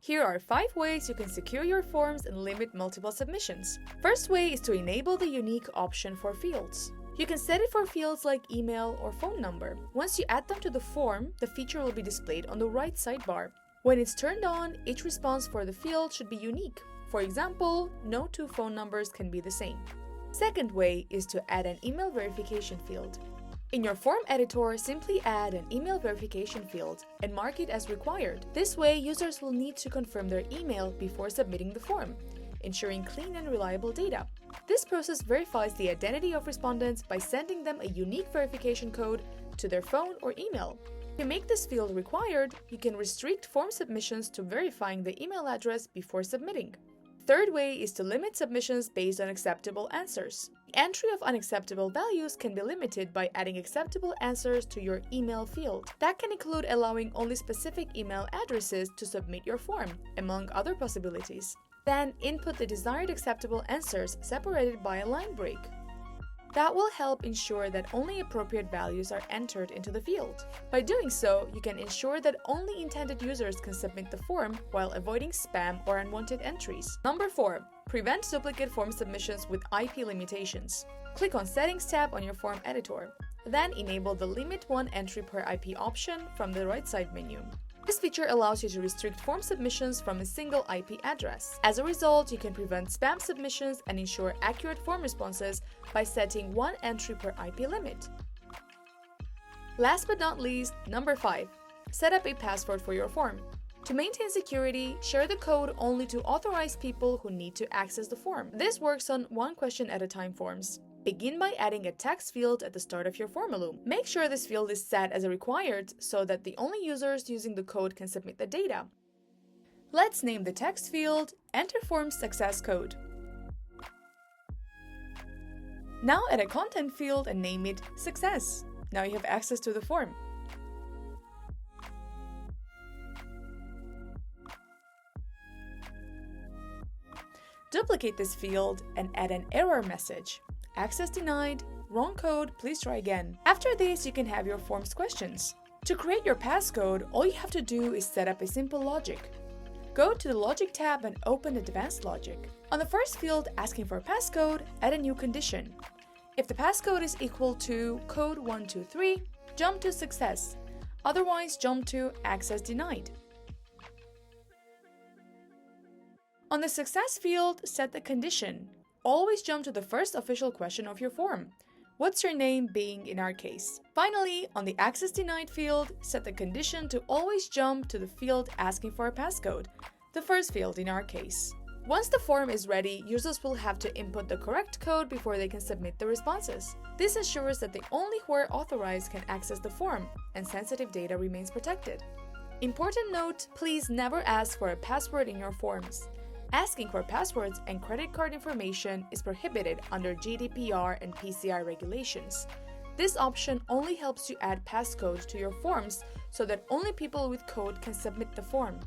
Here are 5 ways you can secure your forms and limit multiple submissions. First way is to enable the unique option for fields. You can set it for fields like email or phone number. Once you add them to the form, the feature will be displayed on the right sidebar. When it's turned on, each response for the field should be unique. For example, no 2 phone numbers can be the same. Second way is to add an email verification field. In your form editor, simply add an email verification field and mark it as required. This way, users will need to confirm their email before submitting the form, ensuring clean and reliable data. This process verifies the identity of respondents by sending them a unique verification code to their phone or email. To make this field required, you can restrict form submissions to verifying the email address before submitting. Third way is to limit submissions based on acceptable answers. The entry of unacceptable values can be limited by adding acceptable answers to your email field. That can include allowing only specific email addresses to submit your form, among other possibilities. Then input the desired acceptable answers separated by a line break. That will help ensure that only appropriate values are entered into the field. By doing so, you can ensure that only intended users can submit the form while avoiding spam or unwanted entries. Number 4. Prevent duplicate form submissions with IP limitations. Click on Settings tab on your form editor. Then enable the Limit 1 Entry per IP option from the right side menu. This feature allows you to restrict form submissions from a single IP address. As a result, you can prevent spam submissions and ensure accurate form responses by setting 1 entry per IP limit. Last but not least, number 5. Set up a password for your form. To maintain security, share the code only to authorized people who need to access the form. This works on 1 question at a time forms. Begin by adding a text field at the start of your Formaloo. Make sure this field is set as a required so that the only users using the code can submit the data. Let's name the text field Enter Form Success Code. Now add a content field and name it Success. Now you have access to the form. Duplicate this field and add an error message. Access denied, wrong code, please try again. After this, you can have your form's questions. To create your passcode, all you have to do is set up a simple logic. Go to the Logic tab and open Advanced Logic. On the first field asking for passcode, add a new condition. If the passcode is equal to code 123, jump to success. Otherwise, jump to access denied. On the success field, set the condition. Always jump to the first official question of your form. What's your name being in our case? Finally, on the access denied field, set the condition to always jump to the field asking for a passcode, the first field in our case. Once the form is ready, users will have to input the correct code before they can submit the responses. This ensures that only who are authorized can access the form, and sensitive data remains protected. Important note, please never ask for a password in your forms. Asking for passwords and credit card information is prohibited under GDPR and PCI regulations. This option only helps you add passcodes to your forms so that only people with code can submit the form.